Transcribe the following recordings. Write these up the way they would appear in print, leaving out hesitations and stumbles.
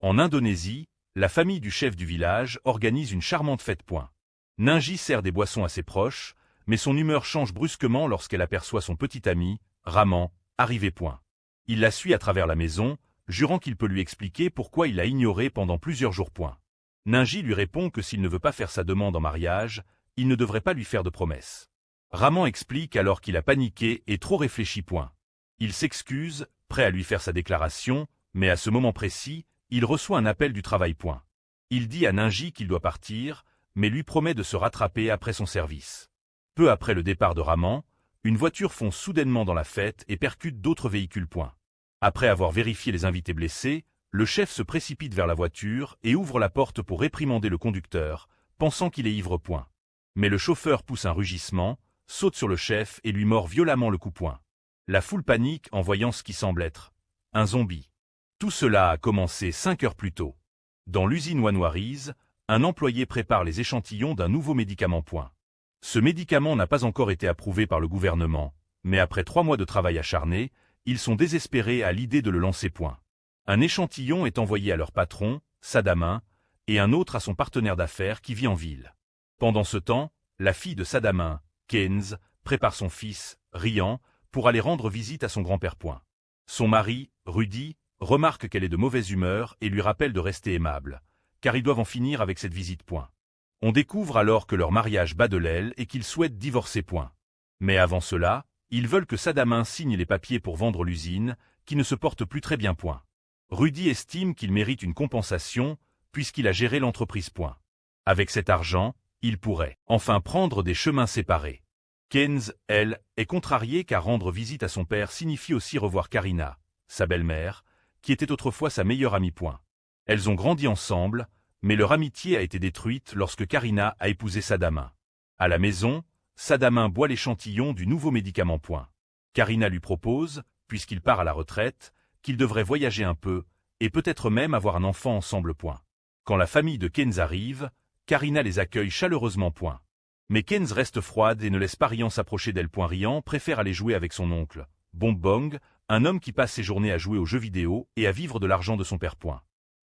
En Indonésie, la famille du chef du village organise une charmante fête. Nungi sert des boissons à ses proches, mais son humeur change brusquement lorsqu'elle aperçoit son petit ami, Raman, arriver. Il la suit à travers la maison, jurant qu'il peut lui expliquer pourquoi il l'a ignorée pendant plusieurs jours. Nungi lui répond que s'il ne veut pas faire sa demande en mariage, il ne devrait pas lui faire de promesses. Raman explique alors qu'il a paniqué et trop réfléchi. Il s'excuse, prêt à lui faire sa déclaration, mais à ce moment précis, il reçoit un appel du travail. Il dit à Nungi qu'il doit partir, mais lui promet de se rattraper après son service. Peu après le départ de Raman, une voiture fonce soudainement dans la fête et percute d'autres véhicules. Après avoir vérifié les invités blessés, le chef se précipite vers la voiture et ouvre la porte pour réprimander le conducteur, pensant qu'il est ivre. Mais le chauffeur pousse un rugissement, saute sur le chef et lui mord violemment le cou. La foule panique en voyant ce qui semble être un zombie. Tout cela a commencé 5 heures plus tôt. Dans l'usine One Waris, un employé prépare les échantillons d'un nouveau médicament. Ce médicament n'a pas encore été approuvé par le gouvernement, mais après 3 mois de travail acharné, ils sont désespérés à l'idée de le lancer. Un échantillon est envoyé à leur patron, Sadamin, et un autre à son partenaire d'affaires qui vit en ville. Pendant ce temps, la fille de Sadamin, Kenz, prépare son fils, Rian, pour aller rendre visite à son grand-père. Son mari, Rudy, remarque qu'elle est de mauvaise humeur et lui rappelle de rester aimable, car ils doivent en finir avec cette visite. On découvre alors que leur mariage bat de l'aile et qu'ils souhaitent divorcer. Mais avant cela, ils veulent que Sadamin signe les papiers pour vendre l'usine, qui ne se porte plus très bien. Rudy estime qu'il mérite une compensation, puisqu'il a géré l'entreprise. Avec cet argent, il pourrait enfin prendre des chemins séparés. Kenz, elle, est contrariée car rendre visite à son père signifie aussi revoir Karina, sa belle-mère, qui était autrefois sa meilleure amie. Elles ont grandi ensemble, mais leur amitié a été détruite lorsque Karina a épousé Sadamin. À la maison, Sadamin boit l'échantillon du nouveau médicament. Karina lui propose, puisqu'il part à la retraite, qu'ils devraient voyager un peu, et peut-être même avoir un enfant ensemble. Quand la famille de Kenz arrive, Karina les accueille chaleureusement. Mais Kenz reste froide et ne laisse pas Rian s'approcher d'elle. Rian préfère aller jouer avec son oncle, Bomb Bong, un homme qui passe ses journées à jouer aux jeux vidéo et à vivre de l'argent de son père.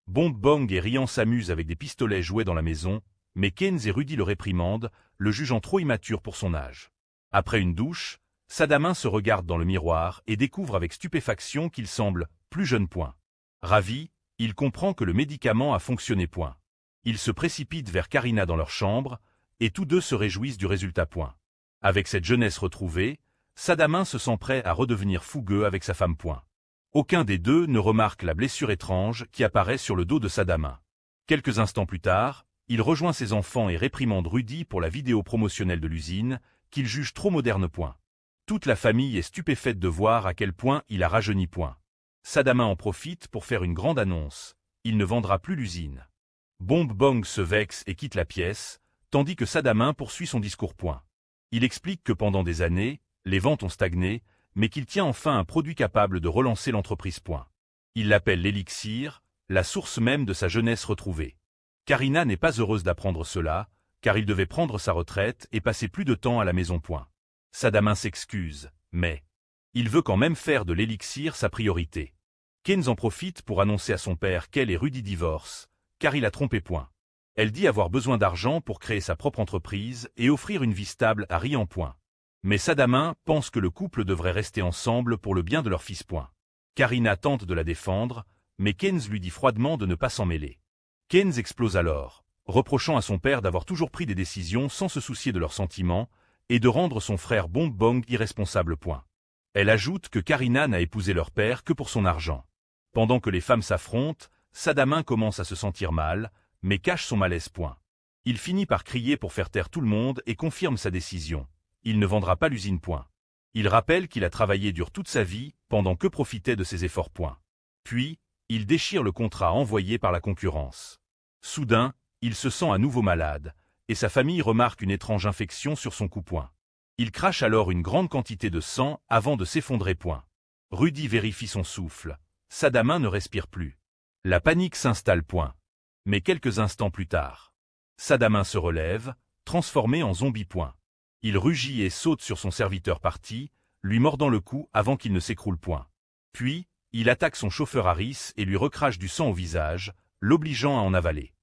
Bomb Bong et Rian s'amusent avec des pistolets joués dans la maison, mais Kenz et Rudy le réprimandent, le jugeant trop immature pour son âge. Après une douche, Sadamin se regarde dans le miroir et découvre avec stupéfaction qu'il semble plus jeune. Ravi, il comprend que le médicament a fonctionné. Il se précipite vers Karina dans leur chambre, et tous deux se réjouissent du résultat. Avec cette jeunesse retrouvée, Sadamin se sent prêt à redevenir fougueux avec sa femme. Aucun des deux ne remarque la blessure étrange qui apparaît sur le dos de Sadamin. Quelques instants plus tard, il rejoint ses enfants et réprimande Rudy pour la vidéo promotionnelle de l'usine, qu'il juge trop moderne. Toute la famille est stupéfaite de voir à quel point il a rajeuni. Sadamin en profite pour faire une grande annonce. Il ne vendra plus l'usine. Bomb Bong se vexe et quitte la pièce, tandis que Sadamin poursuit son discours. Il explique que pendant des années, les ventes ont stagné, mais qu'il tient enfin un produit capable de relancer l'entreprise. Il l'appelle l'élixir, la source même de sa jeunesse retrouvée. Karina n'est pas heureuse d'apprendre cela, car il devait prendre sa retraite et passer plus de temps à la maison. Sadamin s'excuse, mais il veut quand même faire de l'élixir sa priorité. Kenz en profite pour annoncer à son père qu'elle et Rudy divorcent, car il a trompé. Elle dit avoir besoin d'argent pour créer sa propre entreprise et offrir une vie stable à Rian. Mais Sadamin pense que le couple devrait rester ensemble pour le bien de leur fils. Karina tente de la défendre, mais Kenz lui dit froidement de ne pas s'en mêler. Kenz explose alors, reprochant à son père d'avoir toujours pris des décisions sans se soucier de leurs sentiments et de rendre son frère Bomb Bong irresponsable. Elle ajoute que Karina n'a épousé leur père que pour son argent. Pendant que les femmes s'affrontent, Sadamin commence à se sentir mal, mais cache son malaise. Il finit par crier pour faire taire tout le monde et confirme sa décision. Il ne vendra pas l'usine. Il rappelle qu'il a travaillé dur toute sa vie, pendant que profitait de ses efforts. Puis, il déchire le contrat envoyé par la concurrence. Soudain, il se sent à nouveau malade, et sa famille remarque une étrange infection sur son cou. Il crache alors une grande quantité de sang avant de s'effondrer. Rudy vérifie son souffle. Sadamin ne respire plus. La panique s'installe. Mais quelques instants plus tard, Sadamin se relève, transformé en zombie. Il rugit et saute sur son serviteur parti, lui mordant le cou avant qu'il ne s'écroule. Puis, il attaque son chauffeur Harris et lui recrache du sang au visage, l'obligeant à en avaler.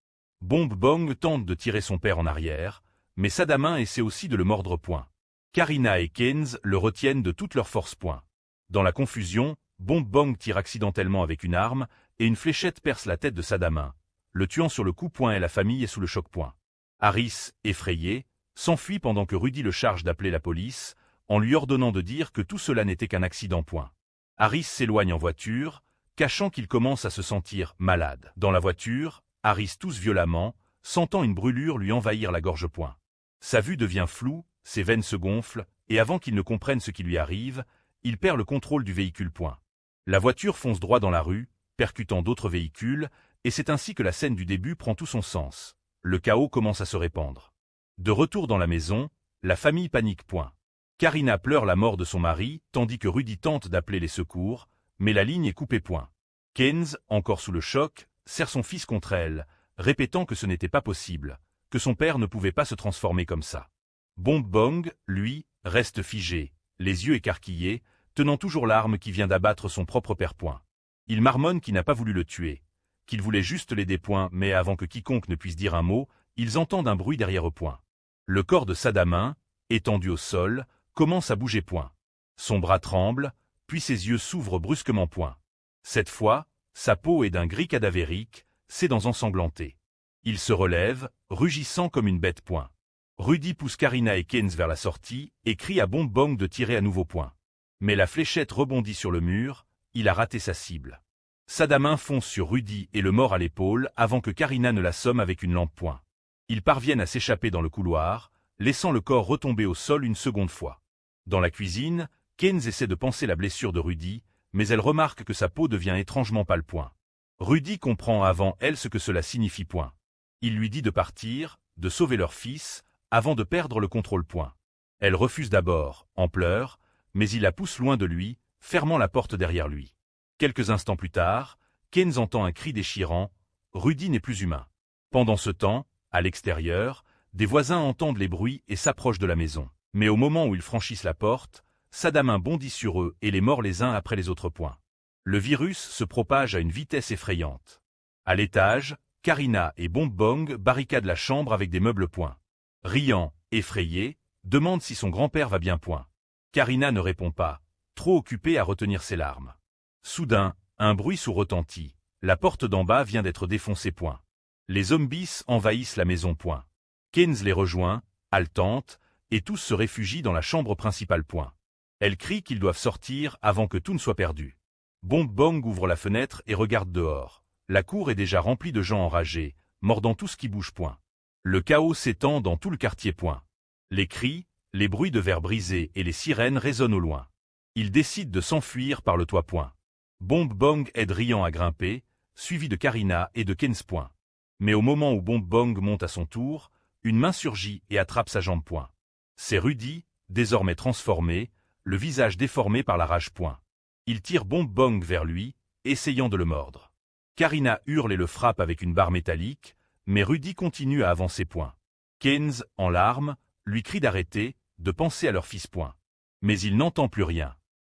Bomb Bong tente de tirer son père en arrière, mais Sadamin essaie aussi de le mordre point. Karina et Keynes le retiennent de toute leur force point. Dans la confusion, Bomb Bong tire accidentellement avec une arme, et une fléchette perce la tête de Sadamin, le tuant sur le coup point et la famille est sous le choc point. Harris, effrayé, s'enfuit pendant que Rudy le charge d'appeler la police, en lui ordonnant de dire que tout cela n'était qu'un accident point. Harris s'éloigne en voiture, cachant qu'il commence à se sentir malade. Dans la voiture, Harris tousse violemment, sentant une brûlure lui envahir la gorge point. Sa vue devient floue, ses veines se gonflent, et avant qu'il ne comprenne ce qui lui arrive, il perd le contrôle du véhicule point. La voiture fonce droit dans la rue, percutant d'autres véhicules, et c'est ainsi que la scène du début prend tout son sens. Le chaos commence à se répandre. De retour dans la maison, la famille panique point. Karina pleure la mort de son mari, tandis que Rudy tente d'appeler les secours, mais la ligne est coupée point. Keynes, encore sous le choc, serre son fils contre elle, répétant que ce n'était pas possible, que son père ne pouvait pas se transformer comme ça. Bomb Bong, lui, reste figé, les yeux écarquillés, tenant toujours l'arme qui vient d'abattre son propre père point. Il marmonne qu'il n'a pas voulu le tuer, qu'il voulait juste l'aider point, mais avant que quiconque ne puisse dire un mot, ils entendent un bruit derrière eux point. Le corps de Sadamin, étendu au sol, commence à bouger point. Son bras tremble, puis ses yeux s'ouvrent brusquement point. Cette fois, sa peau est d'un gris cadavérique, ses dents ensanglantées. Il se relève, rugissant comme une bête point. Rudy pousse Karina et Keynes vers la sortie et crie à Bomb Bong de tirer à nouveau point. Mais la fléchette rebondit sur le mur, il a raté sa cible. Sadamin fonce sur Rudy et le mord à l'épaule avant que Karina ne l'assomme avec une lampe point. Ils parviennent à s'échapper dans le couloir, laissant le corps retomber au sol une seconde fois. Dans la cuisine, Keynes essaie de panser la blessure de Rudy, mais elle remarque que sa peau devient étrangement pâle point. Rudy comprend avant elle ce que cela signifie point. Il lui dit de partir, de sauver leur fils, avant de perdre le contrôle point. Elle refuse d'abord, en pleurs, mais il la pousse loin de lui, fermant la porte derrière lui. Quelques instants plus tard, Keynes entend un cri déchirant, Rudy n'est plus humain. Pendant ce temps, à l'extérieur, des voisins entendent les bruits et s'approchent de la maison. Mais au moment où ils franchissent la porte, Sadamin bondit sur eux et les mord les uns après les autres points. Le virus se propage à une vitesse effrayante. À l'étage, Karina et Bomb Bong barricadent la chambre avec des meubles point. Riant, effrayé, demande si son grand-père va bien point. Karina ne répond pas, trop occupée à retenir ses larmes. Soudain, un bruit sourd retentit. La porte d'en bas vient d'être défoncée point. Les zombies envahissent la maison point. Keynes les rejoint, haletante, et tous se réfugient dans la chambre principale point. Elle crie qu'ils doivent sortir avant que tout ne soit perdu. Bomb Bong ouvre la fenêtre et regarde dehors. La cour est déjà remplie de gens enragés, mordant tout ce qui bouge point. Le chaos s'étend dans tout le quartier point. Les cris, les bruits de verres brisés et les sirènes résonnent au loin. Ils décident de s'enfuir par le toit point. Bomb Bong aide Riant à grimper, suivi de Karina et de Keynes point. Mais au moment où Bomb Bong monte à son tour, une main surgit et attrape sa jambe point. C'est Rudy, désormais transformé, le visage déformé par la rage point. Il tire Bomb Bong vers lui, essayant de le mordre. Karina hurle et le frappe avec une barre métallique, mais Rudy continue à avancer point. Keynes, en larmes, lui crie d'arrêter, de penser à leur fils point. Mais il n'entend plus rien.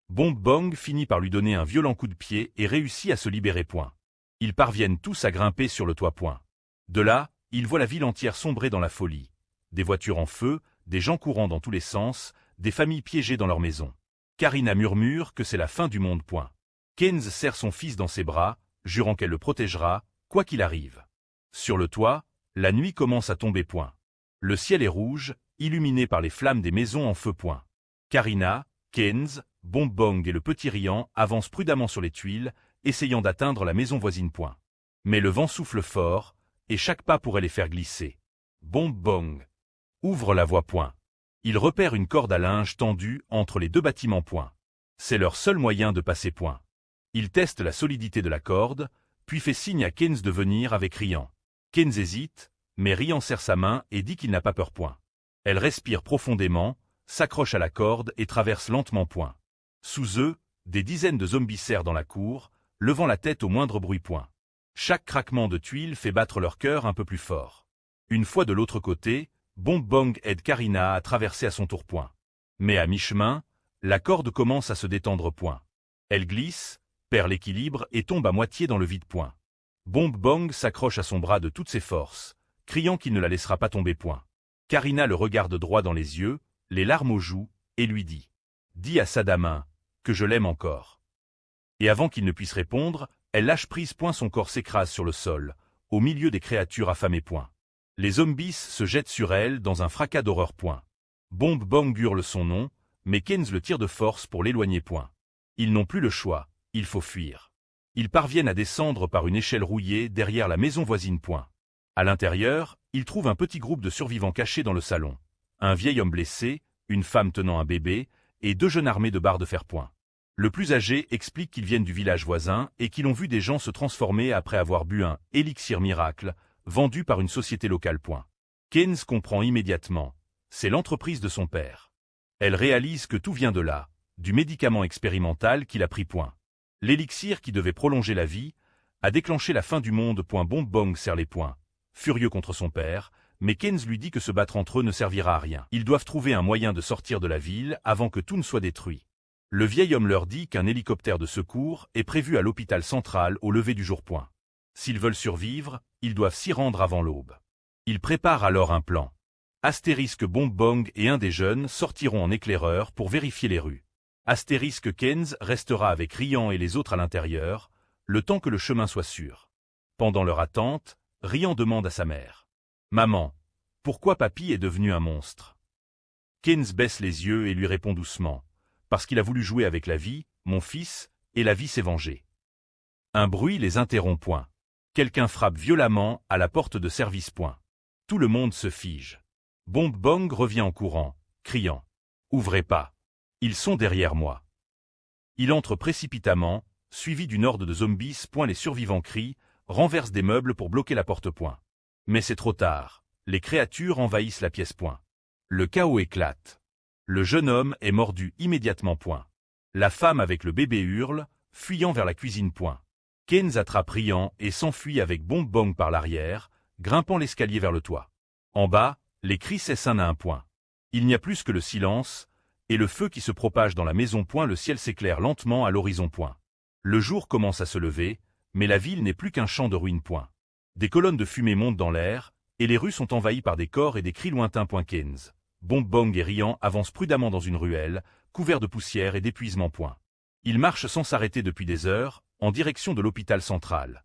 Bomb Bong finit par lui donner un violent coup de pied et réussit à se libérer point. Ils parviennent tous à grimper sur le toit point. De là, ils voient la ville entière sombrer dans la folie. Des voitures en feu, des gens courant dans tous les sens, des familles piégées dans leur maison. Karina murmure que c'est la fin du monde point. Keynes serre son fils dans ses bras, jurant qu'elle le protégera, quoi qu'il arrive. Sur le toit, la nuit commence à tomber point. Le ciel est rouge, illuminé par les flammes des maisons en feu point. Karina, Keynes, Bomb Bong et le petit Riant avancent prudemment sur les tuiles, essayant d'atteindre la maison voisine point. Mais le vent souffle fort, et chaque pas pourrait les faire glisser. Bomb Bong ouvre la voie point. Ils repèrent une corde à linge tendue entre les deux bâtiments point. C'est leur seul moyen de passer point. Ils testent la solidité de la corde, puis fait signe à Keynes de venir avec Riant. Keynes hésite, mais Riant serre sa main et dit qu'il n'a pas peur point. Elle respire profondément, s'accroche à la corde et traverse lentement point. Sous eux, des dizaines de zombies serrent dans la cour, levant la tête au moindre bruit point. Chaque craquement de tuiles fait battre leur cœur un peu plus fort. Une fois de l'autre côté, Bomb Bong aide Karina à traverser à son tour point. Mais à mi-chemin, la corde commence à se détendre point. Elle glisse, perd l'équilibre et tombe à moitié dans le vide point. Bomb Bang s'accroche à son bras de toutes ses forces, criant qu'il ne la laissera pas tomber point. Karina le regarde droit dans les yeux, les larmes aux joues, et lui dit « Dis à Sadamin que je l'aime encore. » Et avant qu'il ne puisse répondre, elle lâche prise point, son corps s'écrase sur le sol, au milieu des créatures affamées point. Les zombies se jettent sur elle dans un fracas d'horreur point. Bomb Bang hurle son nom, mais Kenz le tire de force pour l'éloigner point. Ils n'ont plus le choix, il faut fuir. Ils parviennent à descendre par une échelle rouillée derrière la maison voisine point. À l'intérieur, ils trouvent un petit groupe de survivants cachés dans le salon. Un vieil homme blessé, une femme tenant un bébé, et 2 jeunes armés de barres de fer point. Le plus âgé explique qu'ils viennent du village voisin et qu'ils ont vu des gens se transformer après avoir bu un « élixir miracle » vendu par une société locale point. Kenz comprend immédiatement. C'est l'entreprise de son père. Elle réalise que tout vient de là, du médicament expérimental qu'il a pris point. L'élixir qui devait prolonger la vie a déclenché la fin du monde point. Bomb Bang serre les poings, furieux contre son père, mais Kenz lui dit que se battre entre eux ne servira à rien. Ils doivent trouver un moyen de sortir de la ville avant que tout ne soit détruit. Le vieil homme leur dit qu'un hélicoptère de secours est prévu à l'hôpital central au lever du jour point. S'ils veulent survivre, ils doivent s'y rendre avant l'aube. Ils préparent alors un plan. Astérisque Bomb Bang et un des jeunes sortiront en éclaireur pour vérifier les rues. Astérisque Kenz restera avec Rian et les autres à l'intérieur, le temps que le chemin soit sûr. Pendant leur attente, Rian demande à sa mère. « Maman, pourquoi papy est devenu un monstre ?» Kenz baisse les yeux et lui répond doucement. « Parce qu'il a voulu jouer avec la vie, mon fils, et la vie s'est vengée. » Un bruit les interrompt point. Quelqu'un frappe violemment à la porte de service point. Tout le monde se fige. Bomb Bang revient en courant, criant. « Ouvrez pas. Ils sont derrière moi. » Il entre précipitamment, suivi d'une horde de zombies. Les survivants crient, renversent des meubles pour bloquer la porte point. Mais c'est trop tard. Les créatures envahissent la pièce point. Le chaos éclate. Le jeune homme est mordu immédiatement point. La femme avec le bébé hurle, fuyant vers la cuisine point. Kenz attrape Rian et s'enfuit avec Bomb Bang par l'arrière, grimpant l'escalier vers le toit. En bas, les cris cessent un à un point. Il n'y a plus que le silence, et le feu qui se propage dans la maison point. Le ciel s'éclaire lentement à l'horizon point. Le jour commence à se lever, mais la ville n'est plus qu'un champ de ruines point. Des colonnes de fumée montent dans l'air, et les rues sont envahies par des corps et des cris lointains point. Kenz, Bomb Bang et Rian avancent prudemment dans une ruelle, couverts de poussière et d'épuisement point. Ils marchent sans s'arrêter depuis des heures, en direction de l'hôpital central.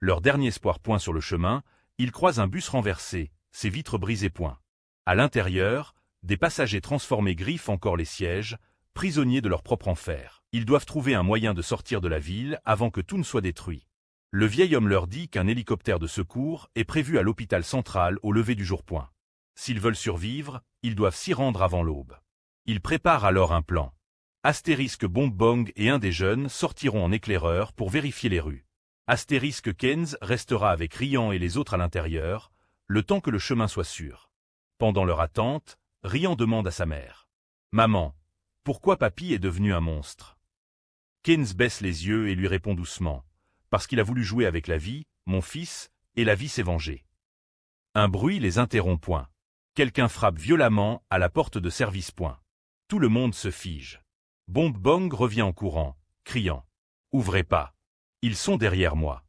Leur dernier espoir point sur le chemin, ils croisent un bus renversé, ses vitres brisées point. À l'intérieur, des passagers transformés griffent encore les sièges, prisonniers de leur propre enfer. Ils doivent trouver un moyen de sortir de la ville avant que tout ne soit détruit. Le vieil homme leur dit qu'un hélicoptère de secours est prévu à l'hôpital central au lever du jour point. S'ils veulent survivre, ils doivent s'y rendre avant l'aube. Ils préparent alors un plan. Astérisque Bomb Bang et un des jeunes sortiront en éclaireur pour vérifier les rues. Astérisque Kenz restera avec Rian et les autres à l'intérieur, le temps que le chemin soit sûr. Pendant leur attente, Rian demande à sa mère. « Maman, pourquoi papy est devenu un monstre ?» Kenz baisse les yeux et lui répond doucement. « Parce qu'il a voulu jouer avec la vie, mon fils, et la vie s'est vengée. » Un bruit les interrompt point. Quelqu'un frappe violemment à la porte de service point. Tout le monde se fige. Bomb Bang revient en courant, criant. « Ouvrez pas. Ils sont derrière moi. »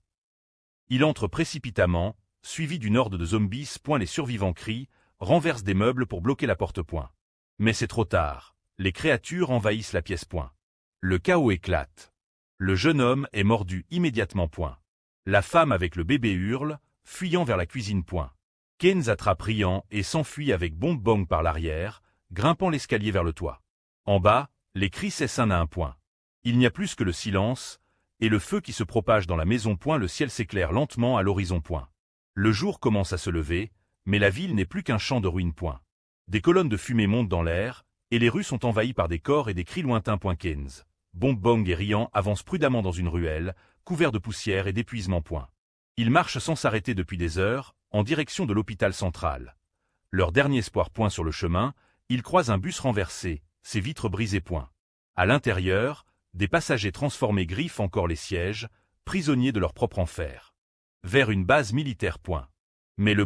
Il entre précipitamment, suivi d'une horde de zombies. Les survivants crient, renversent des meubles pour bloquer la porte point. Mais c'est trop tard. Les créatures envahissent la pièce point. Le chaos éclate. Le jeune homme est mordu immédiatement point. La femme avec le bébé hurle, fuyant vers la cuisine point. Kenz attrape Rian et s'enfuit avec Bomb Bang par l'arrière, grimpant l'escalier vers le toit. En bas, les cris cessent un à un point. Il n'y a plus que le silence, et le feu qui se propage dans la maison point. Le ciel s'éclaire lentement à l'horizon point. Le jour commence à se lever, mais la ville n'est plus qu'un champ de ruines point. Des colonnes de fumée montent dans l'air, et les rues sont envahies par des corps et des cris lointains point. Kenz, Bomb Bang et Rian avancent prudemment dans une ruelle, couverts de poussière et d'épuisement point. Ils marchent sans s'arrêter depuis des heures, en direction de l'hôpital central. Leur dernier espoir point sur le chemin, ils croisent un bus renversé, ses vitres brisées point. À l'intérieur, des passagers transformés griffent encore les sièges, prisonniers de leur propre enfer. Vers une base militaire point. Mais le